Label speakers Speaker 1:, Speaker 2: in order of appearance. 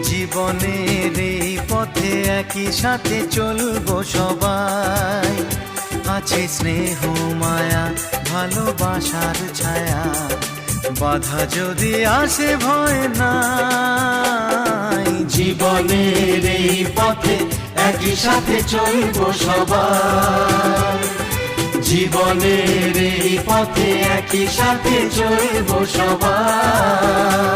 Speaker 1: জীবনের এই পথে একই সাথে চলবো সবাই। আছে স্নেহ মায়া ভালোবাসার ছায়া, বাধা যদি আসে ভয় নাই।
Speaker 2: জীবনের এই পথে একই সাথে চলবো সবাই। জীবনের এই পথে একই সাথে চলবো সবাই।